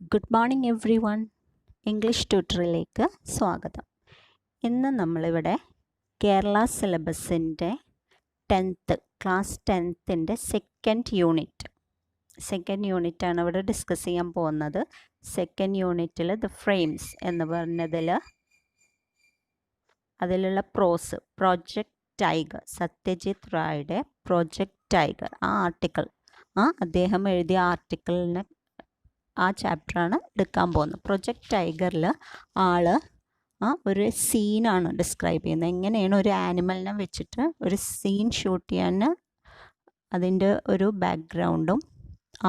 Good morning everyone. English ട്യൂട്ടറിലേക്ക് സ്വാഗതം. ഇന്ന് നമ്മളിവിടെ കേരള സിലബസിൻ്റെ ക്ലാസ് 10ൻ്റെ സെക്കൻഡ് യൂണിറ്റാണ് ഇവിടെ ഡിസ്കസ് ചെയ്യാൻ പോകുന്നത്. സെക്കൻഡ് യൂണിറ്റിൽ ദ ഫ്രെയിംസ് എന്ന് പറഞ്ഞതിൽ അതിലുള്ള പ്രോജക്റ്റ് ടൈഗർ, സത്യജിത് റായുടെ പ്രോജക്റ്റ് ടൈഗർ ആ ആർട്ടിക്കിൾ, അദ്ദേഹം എഴുതിയ ആർട്ടിക്കിളിനെ ആ ചാപ്റ്ററാണ് എടുക്കാൻ പോകുന്നത്. പ്രൊജക്റ്റ് ടൈഗറിൽ ഒരു സീനാണ് ഡിസ്ക്രൈബ് ചെയ്യുന്നത്. എങ്ങനെയാണ് ഒരു ആനിമലിനെ വെച്ചിട്ട് ഒരു സീൻ ഷൂട്ട് ചെയ്യാൻ അതിൻ്റെ ഒരു ബാക്ക്ഗ്രൗണ്ടും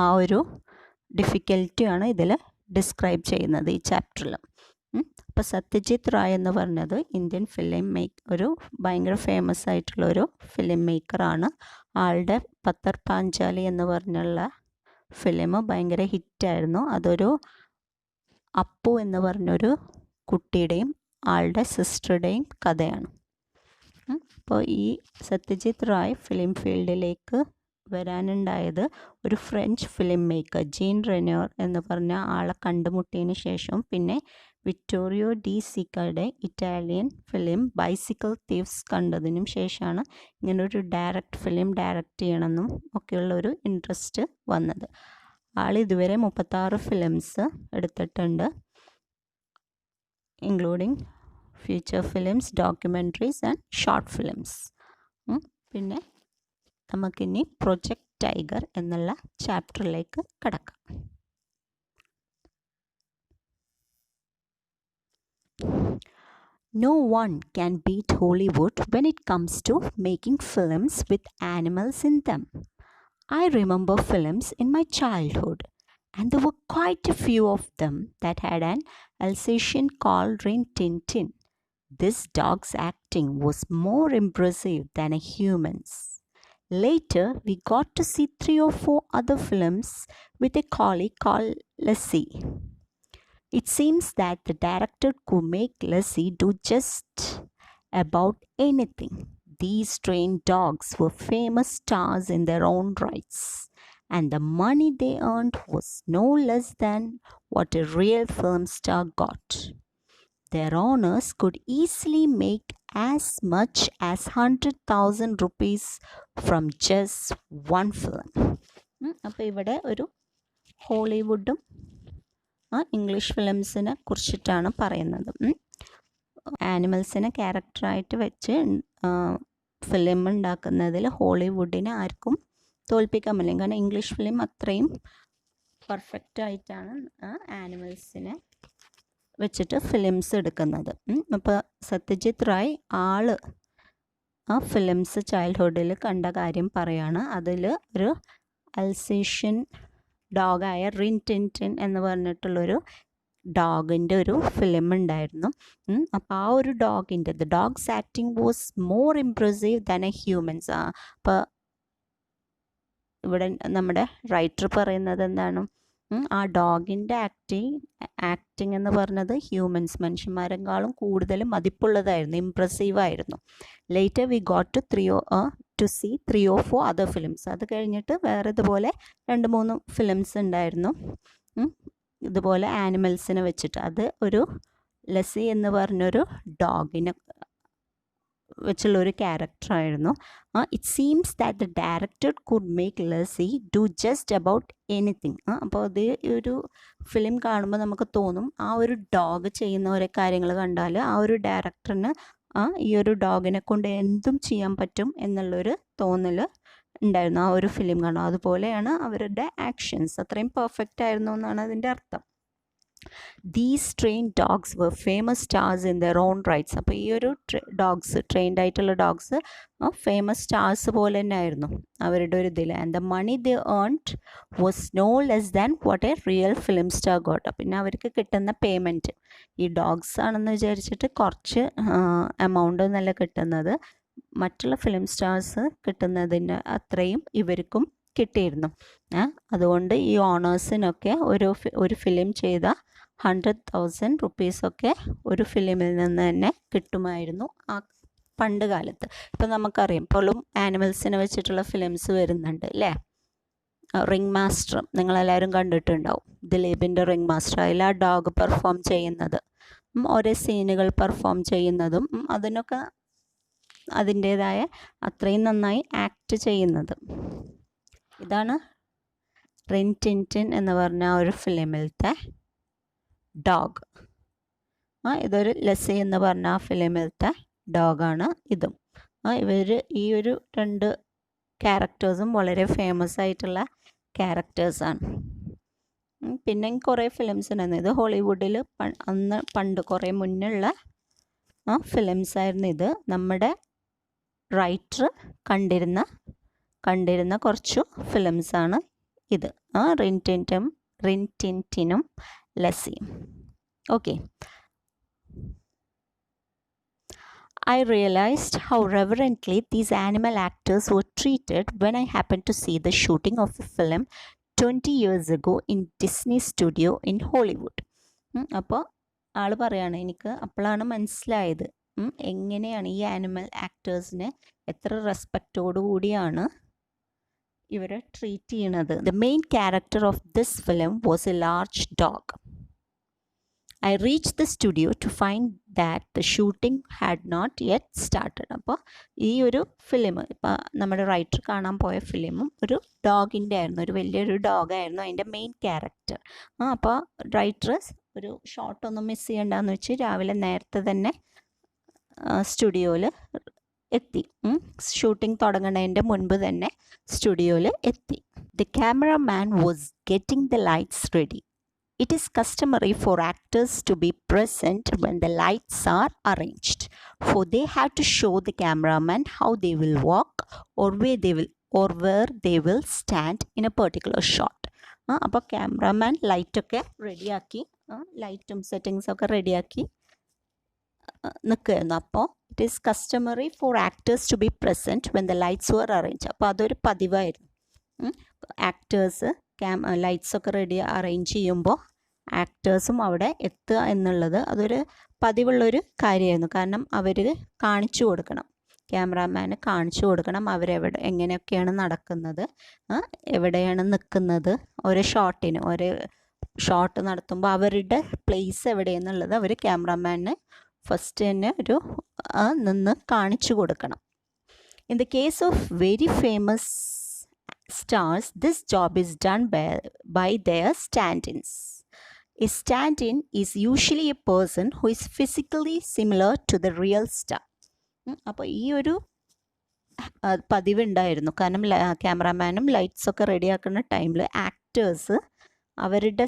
ആ ഒരു ഡിഫിക്കൽറ്റിയാണ് ഇതിൽ ഡിസ്ക്രൈബ് ചെയ്യുന്നത് ഈ ചാപ്റ്ററിൽ. അപ്പോൾ സത്യജിത് റായ് എന്ന് പറഞ്ഞത് ഇന്ത്യൻ ഒരു ഭയങ്കര ഫേമസ് ആയിട്ടുള്ളൊരു ഫിലിം മേക്കറാണ്. ആളുടെ പത്തർ പാഞ്ചാലി എന്ന് പറഞ്ഞുള്ള ഫിലിം ഭയങ്കര ഹിറ്റായിരുന്നു. അതൊരു അപ്പു എന്ന് പറഞ്ഞൊരു കുട്ടിയുടെയും ആളുടെ സിസ്റ്ററുടെയും കഥയാണ്. അപ്പോൾ ഈ സത്യജിത് റായ് ഫിലിം ഫീൽഡിലേക്ക് വരാനുണ്ടായത് ഒരു French film maker Jean Renoir എന്ന് പറഞ്ഞ ആളെ കണ്ടുമുട്ടിയതിന് ശേഷം, പിന്നെ വിറ്റോറിയോ ഡി സിക്കയുടെ ഇറ്റാലിയൻ ഫിലിം ബൈസിക്കിൾ തീവ്സ് കണ്ടതിനും ശേഷമാണ് ഇങ്ങനൊരു ഫിലിം ഡയറക്റ്റ് ചെയ്യണമെന്നും ഒക്കെയുള്ളൊരു ഇൻട്രസ്റ്റ് വന്നത്. ആൾ ഇതുവരെ 36 ഫിലിംസ് എടുത്തിട്ടുണ്ട്, including feature films, documentaries and short films. പിന്നെ നമുക്കിനി പ്രൊജക്റ്റ് ടൈഗർ എന്നുള്ള ചാപ്റ്ററിലേക്ക് കടക്കാം. No one can beat Hollywood when it comes to making films with animals in them. I remember films in my childhood, and there were quite a few of them that had an Alsatian called Rin Tin Tin. This dog's acting was more impressive than a human's. Later, we got to see 3 or 4 other films with a collie called Lassie. It seems that the director could make Lassie do just about anything. These trained dogs were famous stars in their own rights, and the money they earned was no less than what a real film star got. Their owners could easily make as much as 100,000 rupees from just one film. അപ്പോൾ ഇവിടെ ഒരു ഹോളിവുഡും English ഫിലിംസിനെ കുറിച്ചിട്ടാണ് പറയുന്നത്. ആനിമൽസിനെ ക്യാരക്ടറായിട്ട് വെച്ച് film ഉണ്ടാക്കുന്നതിൽ ഹോളിവുഡിനെ ആർക്കും തോൽപ്പിക്കാൻ പറ്റില്ല. കാരണം ഇംഗ്ലീഷ് ഫിലിം അത്രയും പെർഫെക്റ്റ് ആയിട്ടാണ് ആനിമൽസിനെ വെച്ചിട്ട് ഫിലിംസ് എടുക്കുന്നത്. അപ്പോൾ സത്യജിത് റായ് ഫിലിംസ് ചൈൽഡ്ഹുഡിൽ കണ്ട കാര്യം പറയാണ്. അതിൽ ഒരു അൽസേഷ്യൻ ഡോഗായ റിൻ ടിൻ ടിൻ എന്ന് പറഞ്ഞിട്ടുള്ളൊരു ഡോഗിൻ്റെ ഒരു ഫിലിം ഉണ്ടായിരുന്നു. അപ്പോൾ ആ ഒരു the dogs acting was more impressive than A humans. അപ്പോൾ ഇവിടെ നമ്മുടെ റൈറ്റർ പറയുന്നത് എന്താണ്, ആ ഡോഗിൻ്റെ ആക്ടിങ് എന്ന് പറഞ്ഞത് മനുഷ്യന്മാരെക്കാളും കൂടുതൽ മതിപ്പുള്ളതായിരുന്നു, ഇംപ്രസീവായിരുന്നു. Later we got to see 3 or 4 other films. അത് കഴിഞ്ഞിട്ട് വേറെ ഇതുപോലെ 2-3 ഫിലിംസ് ഉണ്ടായിരുന്നു ഇതുപോലെ ആനിമൽസിനെ വെച്ചിട്ട്. അത് ഒരു ലസി എന്ന് പറഞ്ഞൊരു ഡോഗിനെ വെച്ചുള്ളൊരു ക്യാരക്ടറായിരുന്നു. It seems that the director could make Lassie do just about anything. അപ്പോൾ അത് ഒരു ഫിലിം കാണുമ്പോൾ നമുക്ക് തോന്നും ആ ഒരു ഡോഗ് ചെയ്യുന്ന ഓരോ കാര്യങ്ങൾ കണ്ടാൽ ആ ഒരു ഡയറക്ടറിന് ഈ ഒരു ഡോഗിനെ കൊണ്ട് എന്തും ചെയ്യാൻ പറ്റും എന്നുള്ളൊരു തോന്നൽ ഉണ്ടായിരുന്നു ആ ഒരു ഫിലിം കാണും. അതുപോലെയാണ് അവരുടെ ആക്ഷൻസ്, അത്രയും പെർഫെക്റ്റ് ആയിരുന്നു എന്നാണ് അതിൻ്റെ അർത്ഥം. These trained dogs were famous stars in their own rights. അപ്പോൾ ഈ ഒരു ട്രെയിൻഡ് ആയിട്ടുള്ള ഡോഗ്സ് ഫേമസ് സ്റ്റാർസ് പോലെ തന്നെ ആയിരുന്നു അവരുടെ ഒരു ഇതിൽ. And the money they earned was no less than what a real film star got. പിന്നെ അവർക്ക് കിട്ടുന്ന പേയ്മെൻറ്റ് ഈ ഡോഗ്സ് ആണെന്ന് വിചാരിച്ചിട്ട് കുറച്ച് എമൗണ്ട് എന്നല്ല കിട്ടുന്നത്, മറ്റുള്ള ഫിലിം സ്റ്റാർസ് കിട്ടുന്നതിന് അത്രയും ഇവർക്കും കിട്ടിയിരുന്നു. അതുകൊണ്ട് ഈ ഓണേഴ്സിനൊക്കെ ഒരു ഫിലിം ചെയ്ത 100,000 റുപ്പീസൊക്കെ ഒരു ഫിലിമിൽ നിന്ന് തന്നെ കിട്ടുമായിരുന്നു ആ പണ്ട് കാലത്ത്. ഇപ്പം നമുക്കറിയാം ഇപ്പോഴും ആനിമൽസിനെ വെച്ചിട്ടുള്ള ഫിലിംസ് വരുന്നുണ്ട് അല്ലേ. റിംഗ് മാസ്റ്റർ നിങ്ങളെല്ലാവരും കണ്ടിട്ടുണ്ടാവും. ദിലീപിൻ്റെ റിംഗ് മാസ്റ്റർ, അതിൽ ആ ഡോഗ് പെർഫോം ചെയ്യുന്നത്, ഓരോ സീനുകൾ പെർഫോം ചെയ്യുന്നതും അതിനൊക്കെ അതിൻ്റേതായ അത്രയും നന്നായി ആക്ട് ചെയ്യുന്നത്. ഇതാണ് റിൻ ടിൻ ടിൻ എന്ന് പറഞ്ഞ ഒരു ഫിലിമിലത്തെ ഡോഗ്. ഇതൊരു ലസ്സി എന്ന് പറഞ്ഞ ആ ഫിലിമിലത്തെ ഡോഗാണ് ഇതും. ഇവർ ഈ ഒരു രണ്ട് ക്യാരക്ടേഴ്സും വളരെ ഫേമസ് ആയിട്ടുള്ള ക്യാരക്ടേഴ്സാണ്. പിന്നെ കുറേ ഫിലിംസ് ഉണ്ടായിരുന്നു. ഇത് ഹോളിവുഡിൽ അന്ന് പണ്ട് കുറേ മുന്നുള്ള ഫിലിംസായിരുന്നു ഇത്. നമ്മുടെ റൈറ്റർ കണ്ടിരുന്ന കുറച്ചു ഫിലിംസാണ് ഇത്. റിൻ ടിൻ ടിനും ലസ്സിയും. Okay. I realized how reverently these animal actors were treated when I happened to see the shooting of a film 20 years ago in Disney studio in Hollywood. അപ്പോൾ ആൾ പറയാണ്, എനിക്ക് അപ്പോഴാണ് മനസ്സിലായത് എങ്ങനെയാണ് ഈ ആനിമൽ ആക്ടേഴ്സിനെ എത്ര റെസ്പെക്റ്റോടു കൂടിയാണ് ഇവരെ ട്രീറ്റ് ചെയ്യണത്. The main character of this film was a large dog. I reached the studio to find that the shooting had not yet started. അപ്പോൾ ഈ ഒരു ഫിലിം, ഇപ്പോൾ നമ്മുടെ റൈറ്റർ കാണാൻ പോയ ഫിലിമും ഒരു ഡോഗിൻ്റെ ആയിരുന്നു, ഒരു വലിയൊരു ഡോഗായിരുന്നു അതിൻ്റെ മെയിൻ ക്യാരക്ടർ. അപ്പോൾ റൈറ്റർ ഒരു ഷോട്ടൊന്നും മിസ് ചെയ്യണ്ടെന്ന് വെച്ച് രാവിലെ നേരത്തെ തന്നെ സ്റ്റുഡിയോയിൽ എത്തി. ഷൂട്ടിംഗ് തുടങ്ങുന്നതിൻ്റെ മുൻപ് തന്നെ സ്റ്റുഡിയോയിൽ എത്തി. The cameraman was getting the lights ready. It is customary for actors to be present when the lights are arranged, for they have to show the cameraman how they will walk or where they will stand in a particular shot. അപ്പോൾ cameraman ലൈറ്റൊക്കെ റെഡിയാക്കി, ലൈറ്റും സെറ്റിങ്സൊക്കെ റെഡിയാക്കി നിൽക്കുകയായിരുന്നു. അപ്പോൾ it is customary for actors to be present when the lights were arrange. അപ്പോൾ അതൊരു പതിവായിരുന്നു. ആക്ടേഴ്സ് ലൈറ്റ്സൊക്കെ റെഡി അറേഞ്ച് ചെയ്യുമ്പോൾ ആക്ടേഴ്സും അവിടെ എത്തുക എന്നുള്ളത് അതൊരു പതിവുള്ളൊരു കാര്യമായിരുന്നു. കാരണം അവർ കാണിച്ചു കൊടുക്കണം, ക്യാമറാമാന് കാണിച്ചു കൊടുക്കണം എങ്ങനെയൊക്കെയാണ് നടക്കുന്നത്, എവിടെയാണ് നിൽക്കുന്നത്. ഒരു ഷോട്ട് നടത്തുമ്പോൾ അവരുടെ പ്ലേസ് എവിടെയെന്നുള്ളത് അവർ ക്യാമറാമാന് ഫസ്റ്റ് തന്നെ നിന്ന് കാണിച്ചു കൊടുക്കണം. In the case of very famous stars, this job is done by their stand-ins. A stand-in is usually a person who is physically similar to the real star. അപ്പോൾ ഈ ഒരു പതിവുണ്ടായിരുന്നു. കാരണം ക്യാമറാമാനും ലൈറ്റ്സൊക്കെ റെഡിയാക്കുന്ന ടൈമിൽ ആക്ടേഴ്സ് അവരുടെ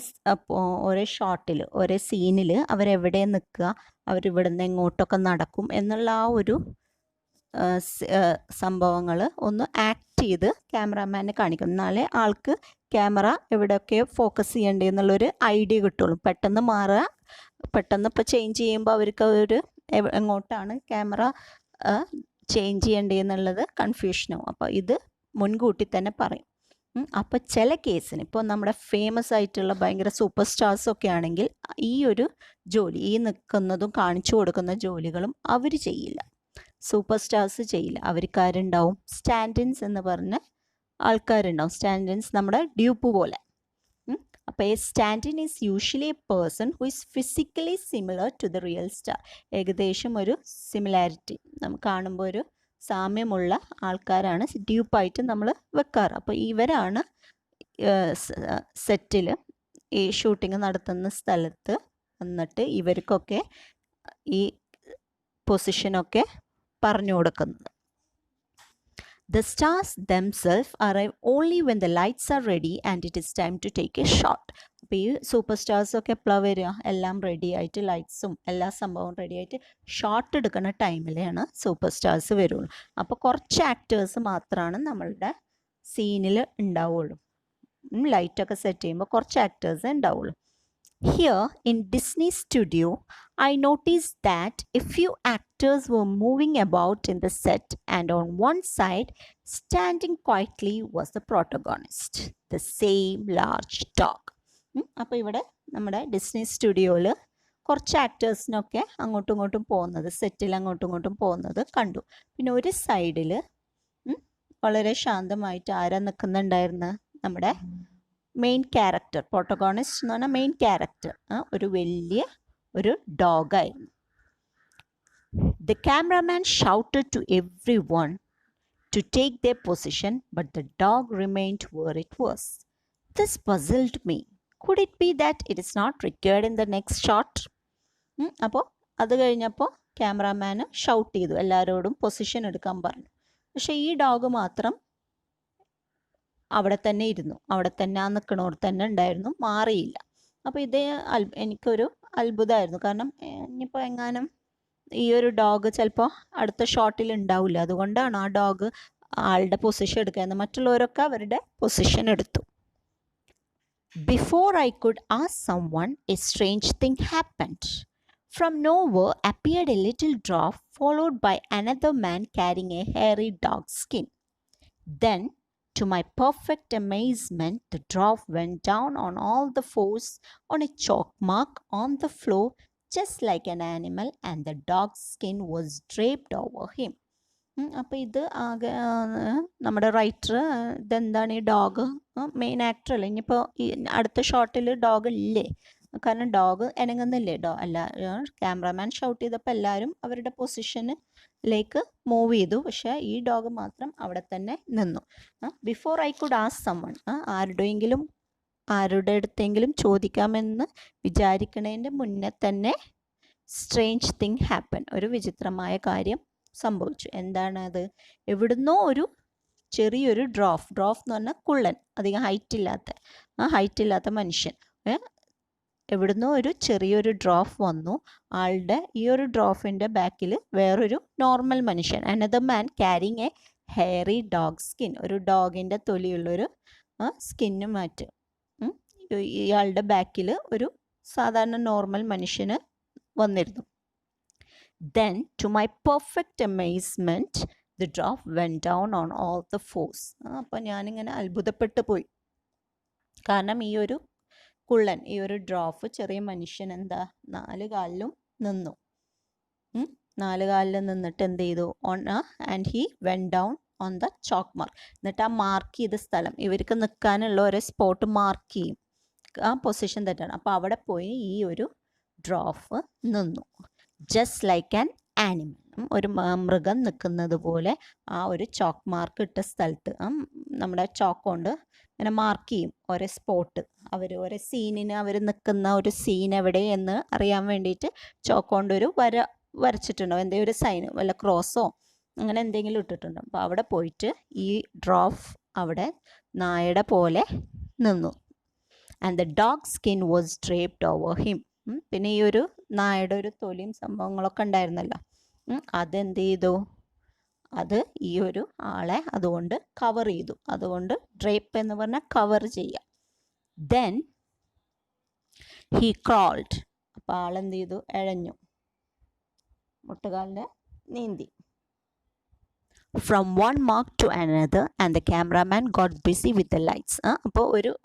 ഓരോ ഷോട്ടിൽ ഓരോ സീനിൽ അവരെവിടെ നിൽക്കുക, അവരിവിടെ നിന്ന് എങ്ങോട്ടൊക്കെ നടക്കും എന്നുള്ള ആ ഒരു സംഭവങ്ങൾ ഒന്ന് ആക്ട് ചെയ്ത് ക്യാമറാമാനെ കാണിക്കും. എന്നാലേ ആൾക്ക് ക്യാമറ എവിടെയൊക്കെ ഫോക്കസ് ചെയ്യേണ്ടതെന്നുള്ളൊരു ഐഡിയ കിട്ടുള്ളൂ. പെട്ടെന്ന് ഇപ്പോൾ ചേഞ്ച് ചെയ്യുമ്പോൾ അവർക്ക് എങ്ങോട്ടാണ് ക്യാമറ ചേഞ്ച് ചെയ്യേണ്ടതെന്നുള്ളത് കൺഫ്യൂഷനാവും. അപ്പോൾ ഇത് മുൻകൂട്ടി തന്നെ പറയും. അപ്പോൾ ചില കേസിന് ഇപ്പോൾ നമ്മുടെ ഫേമസ് ആയിട്ടുള്ള ഭയങ്കര സൂപ്പർ സ്റ്റാർസൊക്കെ ആണെങ്കിൽ ഈ ഒരു ജോലി, ഈ നിൽക്കുന്നതും കാണിച്ചു കൊടുക്കുന്ന ജോലികളും അവർ ചെയ്യില്ല, സൂപ്പർ സ്റ്റാർസ് ചെയ്യില്ല. അവർക്കാരുണ്ടാവും, സ്റ്റാൻഡിൻസ് എന്ന് പറഞ്ഞ ആൾക്കാരുണ്ടാവും. സ്റ്റാൻഡിൻസ് നമ്മുടെ ഡ്യൂപ്പ് പോലെ. അപ്പോൾ ഈ stand-in is usually a person who is physically similar to the real star. ഏകദേശം ഒരു സിമിലാരിറ്റി നമുക്ക് കാണുമ്പോൾ ഒരു സാമ്യമുള്ള ആൾക്കാരാണ് ഡ്യൂപ്പായിട്ട് നമ്മൾ വെക്കാറ്. അപ്പോൾ ഇവരാണ് സെറ്റിൽ ഈ ഷൂട്ടിംഗ് നടത്തുന്ന സ്ഥലത്ത് വന്നിട്ട് ഇവർക്കൊക്കെ ഈ പൊസിഷനൊക്കെ പറഞ്ഞു കൊടുക്കുന്നത്. The stars themselves arrive only when the lights are ready and it is time to take a shot. അപ്പോൾ ഈ സൂപ്പർ സ്റ്റാർസൊക്കെ എപ്പോഴാണ് വരിക? എല്ലാം റെഡി ആയിട്ട്, ലൈറ്റ്സും എല്ലാ സംഭവവും റെഡി ആയിട്ട് ഷോട്ട് എടുക്കുന്ന ടൈമിലാണ് സൂപ്പർ സ്റ്റാർസ് വരുള്ളൂ. അപ്പോൾ കുറച്ച് ആക്ടേഴ്സ് മാത്രമാണ് നമ്മളുടെ സീനിൽ ഉണ്ടാവുള്ളൂ. ലൈറ്റൊക്കെ സെറ്റ് ചെയ്യുമ്പോൾ കുറച്ച് ആക്ടേഴ്സ് ഉണ്ടാവുള്ളൂ. Here in Disney studio, I noticed that a few actors were moving about in the set, and on one side, standing quietly, was the protagonist, the same large dog. അപ്പോൾ ഇവിടെ നമ്മുടെ Disney സ്റ്റുഡിയോയിൽ കുറച്ച് ആക്ടേഴ്സിനൊക്കെ അങ്ങോട്ടും ഇങ്ങോട്ടും പോകുന്നത്, സെറ്റിൽ അങ്ങോട്ടും ഇങ്ങോട്ടും പോകുന്നത് കണ്ടു. പിന്നെ ഒരു സൈഡിൽ വളരെ ശാന്തമായിട്ട് ആരാ നിൽക്കുന്നുണ്ടായിരുന്നു? നമ്മുടെ മെയിൻ ക്യാരക്ടർ, പ്രോട്ടഗോണിസ്റ്റ് എന്ന് പറഞ്ഞാൽ മെയിൻ ക്യാരക്ടർ, ഒരു വലിയ ഒരു ഡോഗായിരുന്നു. The cameraman shouted to everyone to take their position, but the dog remained where it was. This puzzled me. Could it be that it is not required in the next shot? അപ്പോൾ അത് കഴിഞ്ഞപ്പോൾ ക്യാമറാമാന് shout ചെയ്തു, എല്ലാവരോടും position എടുക്കാൻ പറഞ്ഞു. പക്ഷേ ഈ dog മാത്രം അവിടെ തന്നെ ഇരുന്നു, അവിടെ തന്നെ ആ നിൽക്കണോട് തന്നെ ഉണ്ടായിരുന്നു, മാറിയില്ല. അപ്പോൾ ഇതേ എനിക്കൊരു അത്ഭുതമായിരുന്നു. കാരണം ഇനിയിപ്പോൾ എങ്ങാനും ഈ ഒരു ഡോഗ് ചിലപ്പോൾ അടുത്ത ഷോട്ടിൽ ഉണ്ടാവില്ല, അതുകൊണ്ടാണ് ആ ഡോഗ് ആളുടെ പൊസിഷൻ എടുക്കുന്നത്. മറ്റുള്ളവരൊക്കെ അവരുടെ പൊസിഷൻ എടുത്തു. Before I could ask someone, a strange thing happened. From nowhere appeared a little dwarf, followed by another man carrying a hairy dog skin. Then, to my perfect amazement, the dwarf went down on all the fours on a chalk mark on the floor, just like an animal, and the dog's skin was draped over him. അപ്പോൾ ഇത് ആകെ നമ്മുടെ writer ഇതെന്താണ് ഈ dog main actor അല്ലേ, ഇനിയിപ്പോൾ ഈ അടുത്ത ഷോട്ടിൽ ഡോഗ് ഇല്ലേ, കാരണം ഡോഗ് അനങ്ങുന്നില്ലേ, അല്ല ക്യാമറാമാൻ ഷൗട്ട് ചെയ്തപ്പോൾ എല്ലാവരും അവരുടെ പൊസിഷനിലേക്ക് മൂവ് ചെയ്തു, പക്ഷേ ഈ ഡോഗ് മാത്രം അവിടെ തന്നെ നിന്നു. Before I could ask someone, ആരുടെ അടുത്തെങ്കിലും ചോദിക്കാമെന്ന് വിചാരിക്കണതിൻ്റെ മുന്നേ തന്നെ സ്ട്രേഞ്ച് തിങ് ഹാപ്പൻ, ഒരു വിചിത്രമായ കാര്യം സംഭവിച്ചു. എന്താണ് അത്? എവിടുന്നോ ഒരു ചെറിയൊരു ഡ്രോഫ് എന്ന് പറഞ്ഞാൽ കുള്ളൻ, അധികം ഹൈറ്റ് ഇല്ലാത്ത മനുഷ്യൻ, എവിടുന്നോ ഒരു ചെറിയൊരു ഡ്രോഫ് വന്നു. ആളുടെ ഈ ഒരു ഡ്രോഫിൻ്റെ ബാക്കിൽ വേറൊരു നോർമൽ മനുഷ്യൻ, another man carrying A hairy dog skin, ഒരു ഡോഗിൻ്റെ തൊലിയുള്ളൊരു സ്കിന്ന് മാറ്റ്. ഇയാളുടെ ബാക്കിൽ ഒരു സാധാരണ നോർമൽ മനുഷ്യന് വന്നിരുന്നു. Then, to my perfect amazement, the dwarf went down on all the fours. അപ്പോൾ ഞാനിങ്ങനെ അത്ഭുതപ്പെട്ടു പോയി, കാരണം ഈ ഒരു കുള്ളൻ, ഈ ഒരു ഡ്രോഫ് ചെറിയ മനുഷ്യൻ എന്താ 4 കാലിലും നിന്നു. 4 കാലിൽ നിന്നിട്ട് എന്ത് ചെയ്തു? And he went down on the chalk mark. എന്നിട്ട് ആ മാർക്ക് ചെയ്ത സ്ഥലം, ഇവർക്ക് നിൽക്കാനുള്ള ഒരു സ്പോട്ട് മാർക്ക് ചെയ്യും, ആ പൊസിഷൻ തെറ്റാണ്. അപ്പോൾ അവിടെ പോയി ഈ ഒരു ഡ്രോഫ് നിന്നു. ജസ്റ്റ് ലൈക്ക് ആൻ ആനിമൽ, ഒരു മൃഗം നിൽക്കുന്നത് പോലെ ആ ഒരു ചോക്ക് മാർക്ക് ഇട്ട സ്ഥലത്ത് നമ്മുടെ ചോക്ക് കൊണ്ട് ഇങ്ങനെ മാർക്ക് ചെയ്യും ഓരോ സ്പോട്ട്. ഓരോ സീനിന് അവർ നിൽക്കുന്ന ഒരു സീൻ എവിടെ എന്ന് അറിയാൻ വേണ്ടിയിട്ട് ചോക്ക് കൊണ്ട് ഒരു വരച്ചിട്ടുണ്ടോ, എന്തെങ്കിലും ഒരു സൈൻ, വല്ല ക്രോസോ അങ്ങനെ എന്തെങ്കിലും ഇട്ടിട്ടുണ്ടോ. അപ്പോൾ അവിടെ പോയിട്ട് ഈ ഡ്രോഫ് അവിടെ നായയുടെ പോലെ നിന്നു. And the dog skin was ഡ്രേപ്ഡ് over him. പിന്നെ ഈ ഒരു നായയുടെ ഒരു തൊലിയും സംഭവങ്ങളൊക്കെ ഉണ്ടായിരുന്നല്ലോ, അതെന്ത് ചെയ്തു? അത് ഈ ഒരു ആളെ അതുകൊണ്ട് കവർ ചെയ്തു. അതുകൊണ്ട് ഡ്രേപ്പ് എന്ന് പറഞ്ഞാൽ കവർ ചെയ്യുക. ദെൻ ഹി ക്രോൾഡ്, അപ്പോൾ ആളെന്ത് ചെയ്തു? എഴഞ്ഞു, മുട്ടുകാലിനെ നീന്തി. From one mark to another, and the cameraman got busy with the lights. അപ്പോൾ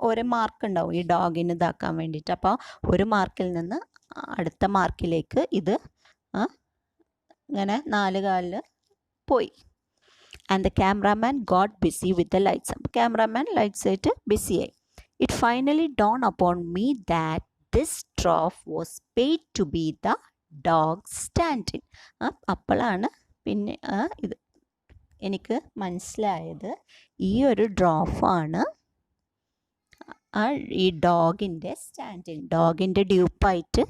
ഒരു മാർക്ക് ഉണ്ടാവും ഈ ഡോഗിന് ഇതാക്കാൻ വേണ്ടിയിട്ട്. അപ്പോൾ ഒരു മാർക്കിൽ നിന്ന് അടുത്ത മാർക്കിലേക്ക് ഇത് ഇങ്ങനെ 4 കാലിൽ പോയി. And the cameraman got busy with the lights. അപ്പോൾ ക്യാമറാമാൻ ലൈറ്റ്സ് ആയിട്ട് ബിസിയായി. It finally dawned upon me that this dwarf was paid to be the dog stand-in. അപ്പോഴാണ് പിന്നെ ഇത് എനിക്ക് മനസ്സിലായത്, ഈ ഒരു ഡ്രോഫാണ് ഈ ഡോഗിൻ്റെ സ്റ്റാൻഡിൻ, ഡോഗിൻ്റെ ഡ്യൂപ്പായിട്ട്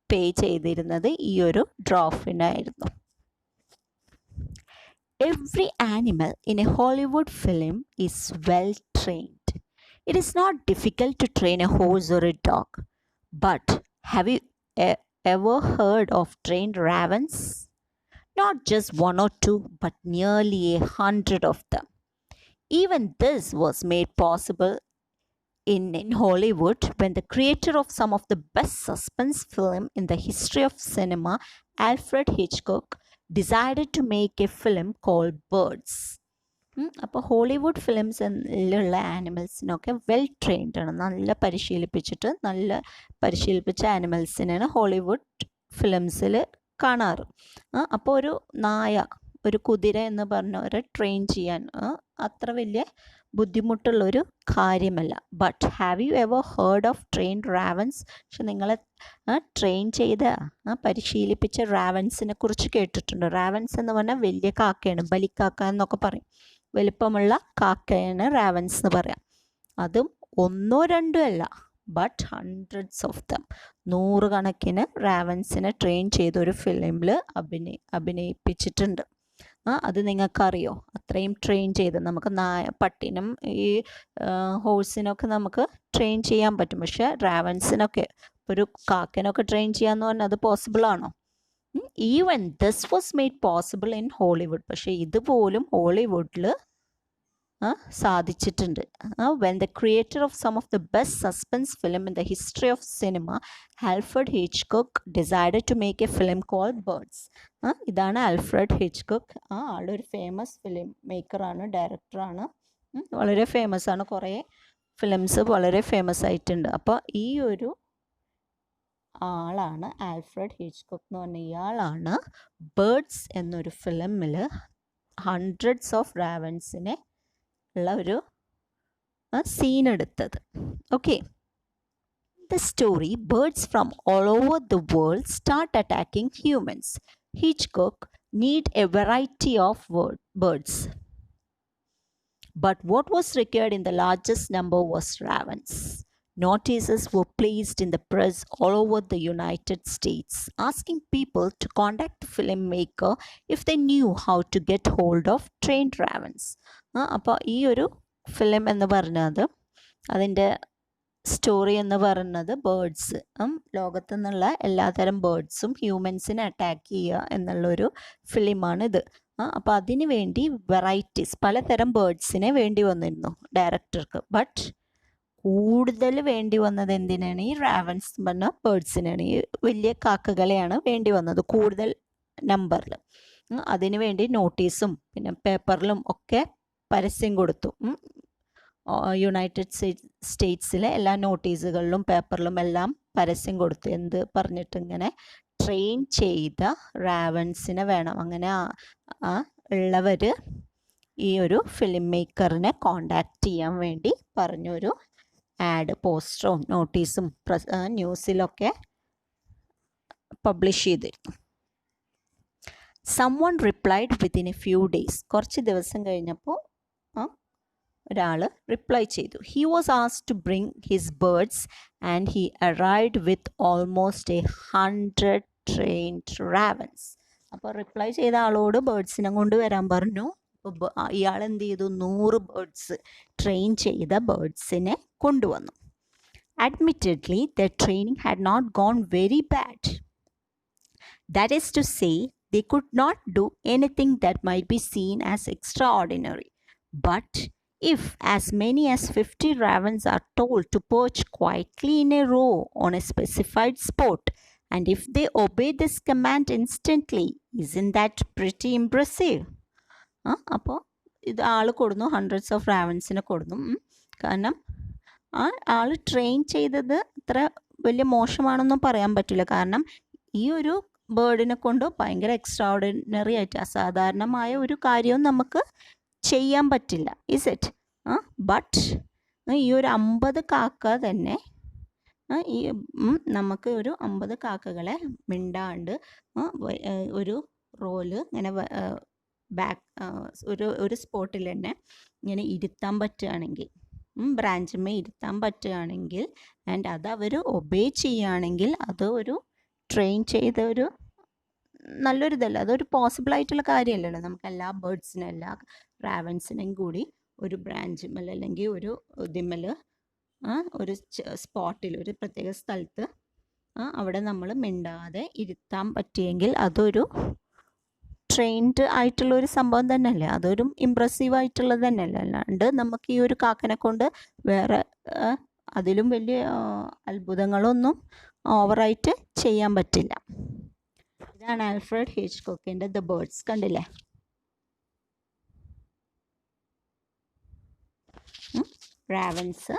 പേ ചെയ്തിരുന്നത് ഈ ഒരു ഡ്രോഫിനായിരുന്നു. Every animal in a Hollywood film is well trained. It is not difficult to train a horse or a dog. But have you ever heard of trained ravens? Not just 1 or 2, but nearly 100 of them. Even this was made possible in Hollywood when the creator of some of the best suspense film in the history of cinema, Alfred Hitchcock, decided to make a film called Birds. അപ്പോൾ Hollywood ഫിലിംസിലുള്ള ആനിമൽസിനൊക്കെ well trained ആണ്, നല്ല പരിശീലിപ്പിച്ച ആനിമൽസിനാണ് Hollywood ഫിലിംസിൽ കാണാറ്. അപ്പോൾ ഒരു നായ ഒരു കുതിര എന്ന് പറഞ്ഞവരെ ട്രെയിൻ ചെയ്യാൻ അത്ര വലിയ ബുദ്ധിമുട്ടുള്ളൊരു കാര്യമല്ല. But have you ever heard of trained ravens? പക്ഷെ നിങ്ങളെ ട്രെയിൻ ചെയ്ത പരിശീലിപ്പിച്ച റാവൻസിനെ കുറിച്ച് കേട്ടിട്ടുണ്ട്. റാവൻസ് എന്ന് പറഞ്ഞാൽ വലിയ കാക്കയാണ്, ബലിക്കാക്ക എന്നൊക്കെ പറയും. വലിപ്പമുള്ള കാക്കയാണ് റാവൻസ് എന്ന് പറയാം. അതും ഒന്നോ രണ്ടോ അല്ല, ബട്ട് ഹൺഡ്രഡ്സ് ഓഫ് ദം, നൂറുകണക്കിന് റാവൻസിനെ ട്രെയിൻ ചെയ്ത ഒരു ഫിലിമിൽ അഭിനയിപ്പിച്ചിട്ടുണ്ട്. അത് നിങ്ങൾക്കറിയോ? അത്രയും ട്രെയിൻ ചെയ്ത് നമുക്ക് പട്ടിനും ഈ ഹോഴ്സിനൊക്കെ നമുക്ക് ട്രെയിൻ ചെയ്യാൻ പറ്റും. പക്ഷെ റാവൻസിനൊക്കെ, ഒരു കാക്കനൊക്കെ ട്രെയിൻ ചെയ്യാന്ന് പറഞ്ഞാൽ അത് പോസിബിൾ ആണോ? Even this was made possible in Hollywood. പക്ഷെ ഇതുപോലും ഹോളിവുഡിൽ സാധിച്ചിട്ടുണ്ട്. When the creator of some of the best suspense film in the history of cinema, Alfred Hitchcock decided to make a film called Birds. ഇതാണ് Alfred Hitchcock. ആളൊരു famous film മേക്കറാണ്, ഡയറക്ടറാണ്, വളരെ famous ആണ്. കുറേ ഫിലിംസ് വളരെ ഫേമസ് ആയിട്ടുണ്ട്. അപ്പോൾ ഈ ഒരു ആളാണ് ആൽഫ്രഡ് ഹിച്ച്കോക്ക് എന്ന് പറഞ്ഞ ഇയാളാണ് ബേർഡ്സ് എന്നൊരു ഫിലിമിൽ ഹൺഡ്രഡ്സ് ഓഫ് റാവൻസിനെ ഉള്ള ഒരു സീൻ എടുത്തത്. Okay, the story, birds from all over the world start attacking humans. Hitchcock need a variety of birds, but what was required in the largest number was ravens. Notices were placed in the press all over the United States, asking people to contact the filmmaker if they knew how to get hold of trained ravens. അപ്പോൾ ഈ ഒരു film എന്ന് പറഞ്ഞത്, അതിൻ്റെ story എന്ന് പറയുന്നത് birds, ലോകത്തു നിന്നുള്ള എല്ലാതരം ബേർഡ്സും ഹ്യൂമൻസിനെ അറ്റാക്ക് ചെയ്യുക എന്നുള്ളൊരു ഫിലിമാണിത്. അപ്പോൾ അതിന് വേണ്ടി വെറൈറ്റീസ്, പലതരം ബേർഡ്സിനെ വേണ്ടി വന്നിരുന്നു ഡയറക്ടർക്ക്. ബട്ട് കൂടുതൽ വേണ്ടി വന്നത് എന്തിനാണ്? ഈ റാവൻസ് പറഞ്ഞ ബേർഡ്സിനാണ്, ഈ വലിയ കാക്കകളെയാണ് വേണ്ടി വന്നത് കൂടുതൽ നമ്പറിൽ. അതിനു വേണ്ടി നോട്ടീസും പിന്നെ പേപ്പറിലും ഒക്കെ പരസ്യം കൊടുത്തു. യുണൈറ്റഡ് സ്റ്റേറ്റ്സിലെ എല്ലാ നോട്ടീസുകളിലും പേപ്പറിലും എല്ലാം പരസ്യം കൊടുത്തു. എന്ത് പറഞ്ഞിട്ട്? ഇങ്ങനെ ട്രെയിൻ ചെയ്ത റാവൻസിനെ വേണം. അങ്ങനെ ഉള്ളവർ ഈ ഒരു ഫിലിം മേക്കറിനെ കോണ്ടാക്ട് ചെയ്യാൻ വേണ്ടി പറഞ്ഞൊരു ആഡ്, പോസ്റ്ററും നോട്ടീസും ന്യൂസിലൊക്കെ പബ്ലിഷ് ചെയ്തിരുന്നു. someone replied within a few days. കുറച്ച് ദിവസം കഴിഞ്ഞപ്പോൾ ഒരാൾ റിപ്ലൈ ചെയ്തു. He was asked to bring his birds and he arrived with almost 100 trained ravens. അപ്പോൾ റിപ്ലൈ ചെയ്ത ആളോട് ബേർഡ്സിനെ കൊണ്ട് വരാൻ പറഞ്ഞു. അപ്പോൾ ഇയാൾ എന്ത് ചെയ്തു? 100 ബേർഡ്സ്, ട്രെയിൻ ചെയ്ത ബേർഡ്സിനെ കൊണ്ടുവന്നു. Admittedly, their training had not gone very bad. That is to say, they could not do anything that might be seen as extraordinary. But if as many as 50 ravens are told to perch quietly in a row on a specified spot, and if they obey this command instantly, isn't that pretty impressive? അപ്പോൾ ഇത് ആൾ കൊടുന്നു, hundreds of റാവൻസിനെ കൊടുന്നു. കാരണം ആൾ train ചെയ്തത് അത്ര വലിയ മോശമാണെന്നും പറയാൻ പറ്റില്ല. കാരണം ഈ ഒരു ബേർഡിനെ കൊണ്ട് ഭയങ്കര എക്സ്ട്രാordinary ആയിട്ട് അസാധാരണമായ ഒരു കാര്യവും നമുക്ക് ചെയ്യാൻ പറ്റില്ല. Is it? ബട്ട് ഈ ഒരു 50 കാക്ക തന്നെ, ഈ നമുക്ക് ഒരു 50 കാക്കകളെ മിണ്ടാണ്ട് ഒരു റോല് ഇങ്ങനെ ബാക്ക് ഒരു സ്പോട്ടിൽ തന്നെ ഇങ്ങനെ ഇരുത്താൻ പറ്റുകയാണെങ്കിൽ, ബ്രാഞ്ചിന്മേൽ ഇരുത്താൻ പറ്റുകയാണെങ്കിൽ, ആൻഡ് അത് അവർ ഒബേ ചെയ്യുകയാണെങ്കിൽ, അത് ഒരു ട്രെയിൻ ചെയ്ത ഒരു നല്ലൊരു ഇതല്ല, അതൊരു പോസിബിൾ ആയിട്ടുള്ള കാര്യമല്ലല്ലോ. നമുക്ക് എല്ലാ ബേർഡ്സിനും എല്ലാ റാവൻസിനെയും കൂടി ഒരു ബ്രാഞ്ചിന്മേൽ അല്ലെങ്കിൽ ഒരു ഇതിന്മേൽ ഒരു സ്പോട്ടിൽ, ഒരു പ്രത്യേക സ്ഥലത്ത് അവിടെ നമ്മൾ മിണ്ടാതെ ഇരുത്താൻ പറ്റിയെങ്കിൽ അതൊരു ട്രെയിൻഡ് ആയിട്ടുള്ള ഒരു സംഭവം തന്നെയല്ലേ, അതൊരു ഇമ്പ്രസീവ് ആയിട്ടുള്ളത് തന്നെയല്ലേ. അല്ലാണ്ട് നമുക്ക് ഈ ഒരു കാക്കനെ കൊണ്ട് വേറെ അതിലും വലിയ അത്ഭുതങ്ങളൊന്നും ഓവറായിട്ട് ചെയ്യാൻ പറ്റില്ല. ഇതാണ് ആൽഫ്രഡ് ഹിച്ച്കോക്കിൻ്റെ ദ ബേർഡ്സ്. കണ്ടില്ലേ? റാവൻസ്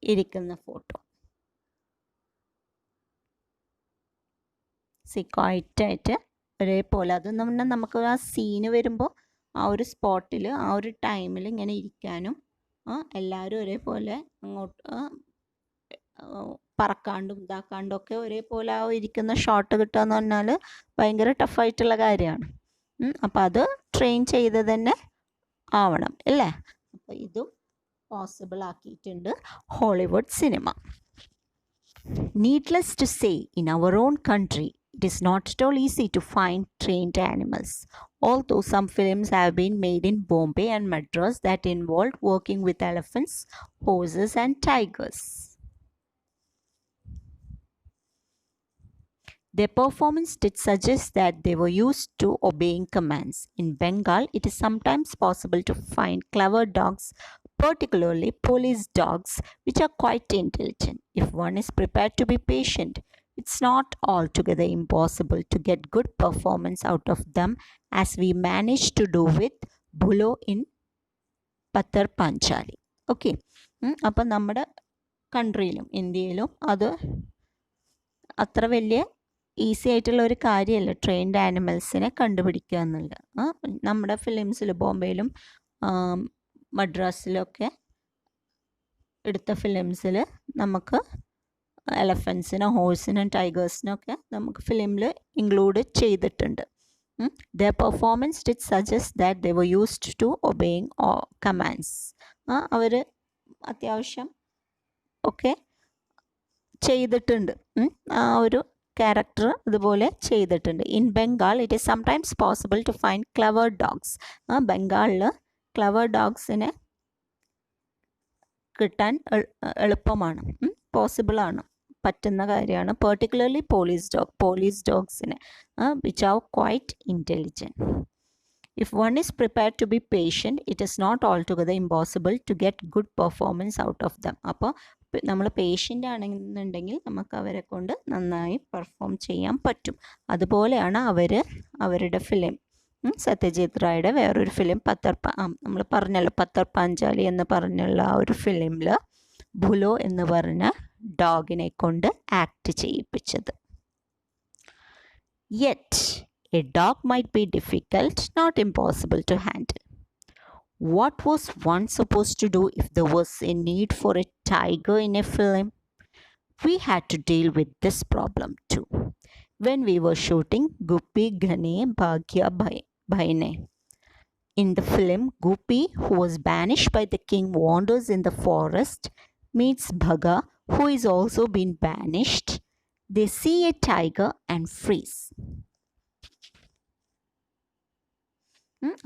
ഇരിക്കുന്ന ഫോട്ടോ. ക്വയറ്റായിട്ട് ഒരേപോലെ അതെന്ന് പറഞ്ഞാൽ നമുക്ക് ആ സീന് വരുമ്പോൾ ആ ഒരു സ്പോട്ടിൽ ആ ഒരു ടൈമിൽ ഇങ്ങനെ ഇരിക്കാനും എല്ലാവരും ഒരേപോലെ അങ്ങോട്ട് പറക്കാണ്ടും ഇതാക്കാണ്ടും ഒക്കെ ഒരേപോലെ ആ ഇരിക്കുന്ന ഷോട്ട് കിട്ടുക എന്ന് പറഞ്ഞാൽ ഭയങ്കര ടഫായിട്ടുള്ള കാര്യമാണ്. അപ്പം അത് ട്രെയിൻ ചെയ്ത് തന്നെ ആവണം അല്ലേ? അപ്പോൾ ഇതും പോസിബിൾ ആക്കിയിട്ടുണ്ട് Hollywood cinema. Needless to say, in our own country, it is not at all easy to find trained animals. Although some films have been made in Bombay and Madras that involved working with elephants, horses, and tigers. Their performance did suggest that they were used to obeying commands. In Bengal, it is sometimes possible to find clever dogs, particularly police dogs, which are quite intelligent. If one is prepared to be patient, it's not altogether impossible to get good performance out of them, as we managed to do with Bulo in Patar Panchali. Okay, അപ്പം നമ്മുടെ കൺട്രിയിലും ഇന്ത്യയിലും അത് അത്ര വലിയ easy ആയിട്ടുള്ള ഒരു കാര്യമല്ല trained ആനിമൽസിനെ കണ്ടുപിടിക്കുക എന്നുള്ളത്. നമ്മുടെ ഫിലിംസിൽ ബോംബെയിലും മദ്രാസിലൊക്കെ എടുത്ത ഫിലിംസിൽ നമുക്ക് എലഫൻസിനും ഹോഴ്സിനും ടൈഗേഴ്സിനൊക്കെ നമുക്ക് ഫിലിമിൽ ഇൻക്ലൂഡ് ചെയ്തിട്ടുണ്ട്. Their performance did suggest that they were used to obeying commands. അവർ അത്യാവശ്യം ഒക്കെ ചെയ്തിട്ടുണ്ട്, ആ ഒരു ക്യാരക്ടർ ഇതുപോലെ ചെയ്തിട്ടുണ്ട്. In Bengal it is sometimes possible to find clever dogs. ബംഗാളിൽ ക്ലവർ ഡോഗ്സിനെ കിട്ടാൻ എളുപ്പമാണ്, പോസിബിളാണ്, പറ്റുന്ന കാര്യമാണ്. പെർട്ടിക്കുലർലി പോലീസ് ഡോഗ്സിനെ which are quite intelligent. If one is prepared to be patient, it is not altogether impossible to get good performance out of them. അപ്പോൾ നമ്മൾ പേഷ്യൻ്റ് ആണെന്നുണ്ടെങ്കിൽ നമുക്ക് അവരെ കൊണ്ട് നന്നായി പെർഫോം ചെയ്യാൻ പറ്റും. അതുപോലെയാണ് അവരുടെ ഫിലിം സത്യജിത് റായുടെ വേറൊരു ഫിലിം നമ്മൾ പറഞ്ഞല്ലോ പത്തർ പാഞ്ചാലി എന്ന് പറഞ്ഞുള്ള ആ ഒരു ഫിലിമിൽ ഭുലോ എന്ന് പറഞ്ഞ ഡോഗിനെ കൊണ്ട് act ചെയ്യിപ്പിച്ചത്. Yet a dog might be difficult, not impossible to handle. What was one supposed to do if there was a need for a tiger in a film? We had to deal with this problem too when we were shooting Guppy Ghane Bhagya Bhaine. In the film, Guppy, who was banished by the king, wanders in the forest, meets Bhaga, who is also been banished. They see a tiger and freeze.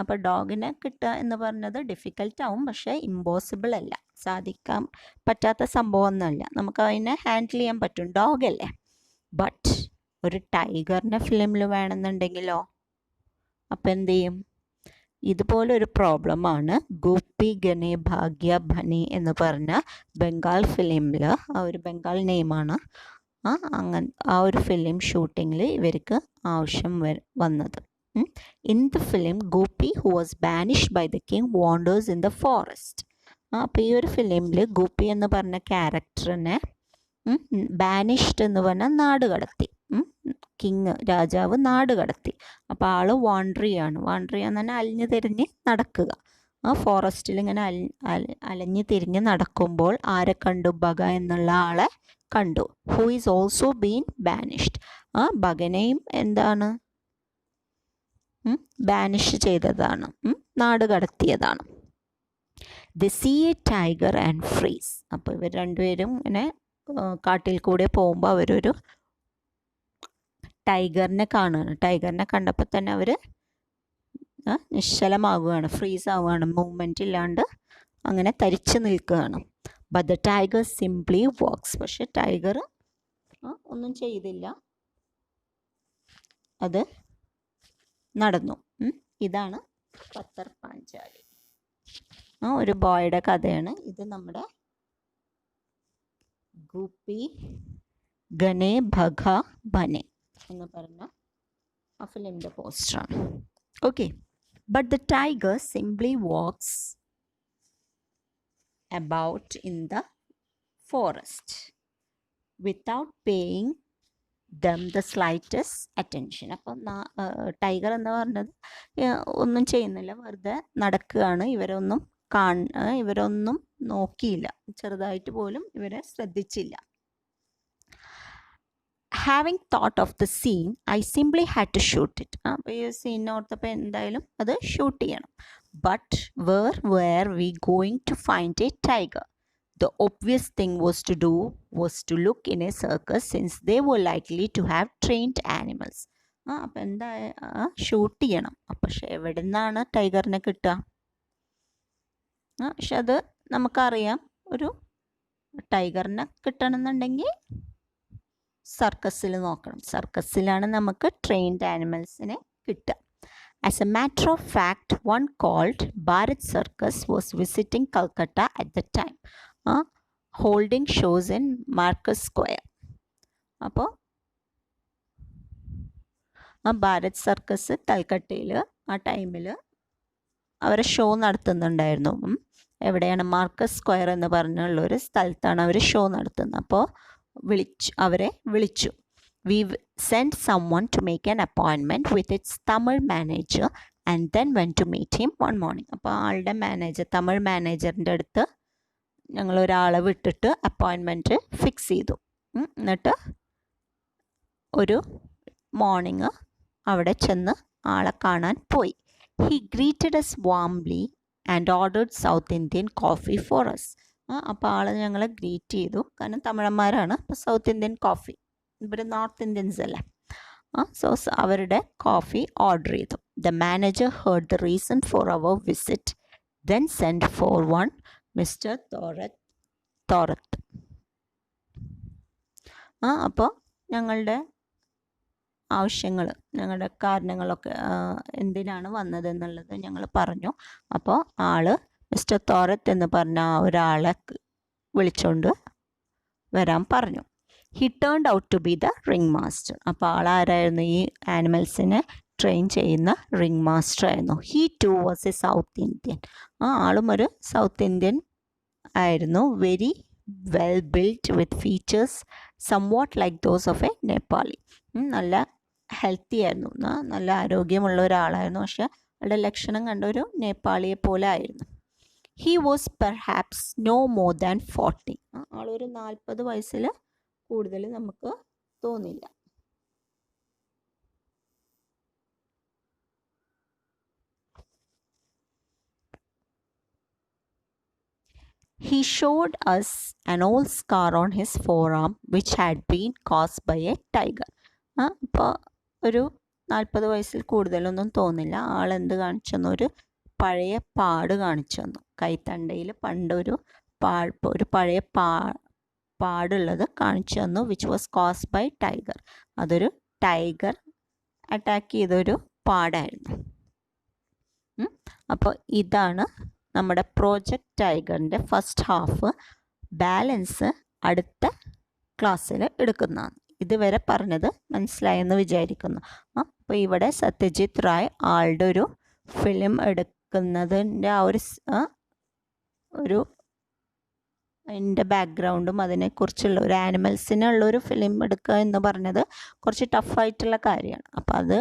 അപ്പോൾ ഡോഗിനെ കിട്ടുക എന്ന് പറഞ്ഞത് difficult ആവും, പക്ഷേ impossible അല്ല, സാധിക്കാൻ പറ്റാത്ത സംഭവമൊന്നുമല്ല, നമുക്ക് അതിനെ ഹാൻഡിൽ ചെയ്യാൻ പറ്റും, ഡോഗല്ലേ. ബട്ട് ഒരു ടൈഗറിനെ ഫിലിമിൽ വേണമെന്നുണ്ടെങ്കിലോ അപ്പം എന്ത് ചെയ്യും? ഇതുപോലൊരു പ്രോബ്ലമാണ് ഗോപി ഗനെ ഭാഗ്യ ഭനി എന്ന് പറഞ്ഞ ബംഗാൾ ഫിലിമിൽ, ആ ഒരു ബംഗാൾ നെയിമാണ്, ആ ഒരു ഫിലിം ഷൂട്ടിങ്ങിൽ ഇവർക്ക് ആവശ്യം വന്നത്. In the film, Gopi, who was banished by the king, wanders in the forest. അപ്പോൾ ഈ ഒരു ഫിലിമിൽ ഗോപി എന്ന് പറഞ്ഞ ക്യാരക്ടറിനെ ബാനിഷ്ഡ് എന്ന് പറഞ്ഞാൽ നാട് കടത്തി, കിങ് രാജാവ് നാട് കടത്തി. അപ്പോൾ ആൾ വാണ്ടർ ചെയ്യാന്ന് പറഞ്ഞാൽ അലിഞ്ഞു തിരിഞ്ഞ് നടക്കുക. ആ ഫോറസ്റ്റിൽ ഇങ്ങനെ അലഞ്ഞു തിരിഞ്ഞ് നടക്കുമ്പോൾ ആരെ കണ്ടു? ബഗ എന്നുള്ള ആളെ കണ്ടു. Who is also been banished. ബഗനെയും എന്താണ് ബാനിഷ് ചെയ്തതാണ്, നാട് കടത്തിയതാണ്. They see a tiger and freeze. അപ്പോൾ ഇവർ രണ്ടുപേരും ഇങ്ങനെ കാട്ടിൽ കൂടെ പോകുമ്പോൾ അവരൊരു ടൈഗറിനെ കാണുകയാണ്. ടൈഗറിനെ കണ്ടപ്പോൾ തന്നെ അവർ നിശ്ചലമാവുകയാണ്, ഫ്രീസ് ആവുകയാണ്, മൂവ്മെൻ്റ് ഇല്ലാണ്ട് അങ്ങനെ തരിച്ചു നിൽക്കുകയാണ്. But the tiger simply walks. പക്ഷെ ടൈഗർ ഒന്നും ചെയ്തില്ല, അത് നടന്നു. ഇതാണ് പത്തർ പാഞ്ചാലി, ഒരു ബോയുടെ കഥയാണ് ഇത്. നമ്മുടെ ഗുപ്പി ഗനെ ഭഗ ബനെ എന്ന് പറഞ്ഞ ആ ഫിലിമിൻ്റെ പോസ്റ്ററാണ്. Okay, but the tiger simply walks about in the forest without paying them the slightest attention. അപ്പം ടൈഗർ എന്ന് പറഞ്ഞത് ഒന്നും ചെയ്യുന്നില്ല, വെറുതെ നടക്കുകയാണ്. ഇവരൊന്നും നോക്കിയില്ല, ചെറുതായിട്ട് പോലും ഇവരെ ശ്രദ്ധിച്ചില്ല. Having thought of the scene, I simply had to shoot it. അപ്പോൾ ഈ സീൻ ഓർത്തപ്പോൾ എന്തായാലും അത് ഷൂട്ട് ചെയ്യണം. But where were we going to find a tiger? The obvious thing was to look in a circus, since they were likely to have trained animals. അപ്പം എന്താ shoot ചെയ്യണം. പക്ഷെ എവിടെ നിന്നാണ് ടൈഗറിനെ കിട്ടുക? പക്ഷെ അത് നമുക്കറിയാം, ഒരു ടൈഗറിനെ കിട്ടണമെന്നുണ്ടെങ്കിൽ സർക്കസിൽ നോക്കണം. സർക്കസിലാണ് നമുക്ക് ട്രെയിൻഡ് ആനിമൽസിനെ കിട്ടുക. As a matter of fact, one called Bharat Circus was visiting Calcutta at the time, holding shows in Marcus Square. അപ്പോൾ ഭാരത് സർക്കസ് കൽക്കട്ടയിൽ ആ ടൈമിൽ അവരെ ഷോ നടത്തുന്നുണ്ടായിരുന്നു. എവിടെയാണ്? മാർക്കസ് സ്ക്വയർ എന്ന് പറഞ്ഞുള്ളൊരു സ്ഥലത്താണ് അവർ ഷോ നടത്തുന്നത്. അപ്പോൾ അവരെ വിളിച്ചു. We sent someone to make an appointment with its Tamil manager and then went to meet him one morning. അപ്പോൾ ആളുടെ തമിഴ് മാനേജറിൻ്റെ അടുത്ത് ഞങ്ങൾ ഒരാളെ വിട്ടിട്ട് അപ്പോയിൻമെൻറ്റ് ഫിക്സ് ചെയ്തു. എന്നിട്ട് ഒരു മോർണിംഗ് അവിടെ ചെന്ന് ആളെ കാണാൻ പോയി. He greeted us warmly and ordered South Indian coffee for us. അപ്പോൾ ആൾ ഞങ്ങളെ ഗ്രീറ്റ് ചെയ്തു, കാരണം തമിഴന്മാരാണ്. അപ്പോൾ സൗത്ത് ഇന്ത്യൻ കോഫി, ഇവർ നോർത്ത് ഇന്ത്യൻസ് അല്ലേ. സോ അവരുടെ കോഫി ഓർഡർ ചെയ്തു. The manager heard the reason for our visit, then send for one mister Thorat. അപ്പോൾ ഞങ്ങളുടെ ആവശ്യങ്ങൾ, ഞങ്ങളുടെ കാരണങ്ങളൊക്കെ എന്തിനാണ് വന്നതെന്നുള്ളത് ഞങ്ങൾ പറഞ്ഞു. അപ്പോൾ ആള് മിസ്റ്റർ തോറത്ത് എന്ന് പറഞ്ഞ ഒരാളെ വിളിച്ചുകൊണ്ട് വരാൻ പറഞ്ഞു. He turned out to be the ring master. അപ്പോൾ ആളാരായിരുന്നു? ഈ ആനിമൽസിനെ ട്രെയിൻ ചെയ്യുന്ന റിംഗ് മാസ്റ്റർ ആയിരുന്നു. He too was a south Indian. ആളും ഒരു സൗത്ത് ഇന്ത്യൻ ആയിരുന്നു. Very well built with features somewhat like those of a Nepali. നല്ല ഹെൽത്തി ആയിരുന്നു, നല്ല ആരോഗ്യമുള്ള ഒരാളായിരുന്നു. പക്ഷെ അവളുടെ ലക്ഷണം കണ്ട ഒരു നേപ്പാളിയെ പോലെ ആയിരുന്നു. He was perhaps no more than 40. ആളൊരു 40 വയസ്സിൽ കൂടുതൽ നമുക്ക് തോന്നില്ല. He showed us an old scar on his forearm which had been caused by a tiger. അപ്പോൾ ഒരു 40 വയസ്സിൽ കൂടുതലൊന്നും തോന്നില്ല. ആളെന്ത് കാണിച്ചു തന്നു? ഒരു പഴയ പാട് കാണിച്ചു തന്നു. കൈത്തണ്ടയിൽ പണ്ടൊരു പഴയ പാടുള്ളത് കാണിച്ചു തന്നു. Which was caused by tiger. അതൊരു ടൈഗർ അറ്റാക്ക് ചെയ്തൊരു പാടായിരുന്നു. അപ്പോൾ ഇതാണ് നമ്മുടെ പ്രോജക്റ്റ് ടൈഗറിൻ്റെ ഫസ്റ്റ് ഹാഫ്. ബാലൻസ് അടുത്ത ക്ലാസ്സിൽ എടുക്കുന്നതാണ്. ഇതുവരെ പറഞ്ഞത് മനസ്സിലായെന്ന് വിചാരിക്കുന്നു. അപ്പോൾ ഇവിടെ സത്യജിത് റായ് ആളുടെ ഒരു ഫിലിം എടുക്കുന്നതിൻ്റെ ആ ഒരു അതിൻ്റെ ബാക്ക്ഗ്രൗണ്ടും അതിനെക്കുറിച്ചുള്ള ഒരു ആനിമൽസിനുള്ളൊരു ഫിലിം എടുക്കുക എന്ന് പറഞ്ഞത് കുറച്ച് ടഫായിട്ടുള്ള കാര്യമാണ്. അപ്പോൾ അത്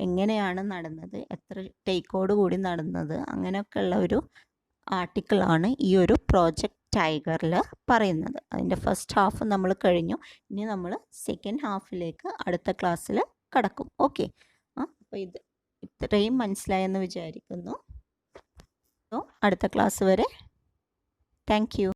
എങ്ങനെയാണ് നടന്നത്, എത്ര ടേക്കോട് കൂടി നടന്നത്, അങ്ങനെയൊക്കെയുള്ള ഒരു ആർട്ടിക്കിളാണ് ഈ ഒരു പ്രോജക്റ്റ് ടൈഗറിൽ പറയുന്നത്. അതിൻ്റെ ഫസ്റ്റ് ഹാഫ് നമ്മൾ കഴിഞ്ഞു. ഇനി നമ്മൾ സെക്കൻഡ് ഹാഫിലേക്ക് അടുത്ത ക്ലാസ്സിൽ കടക്കും. ഓക്കെ, അപ്പോൾ ഇത്രയും മനസ്സിലായെന്ന് വിചാരിക്കുന്നു. അടുത്ത ക്ലാസ് വരെ താങ്ക് യു.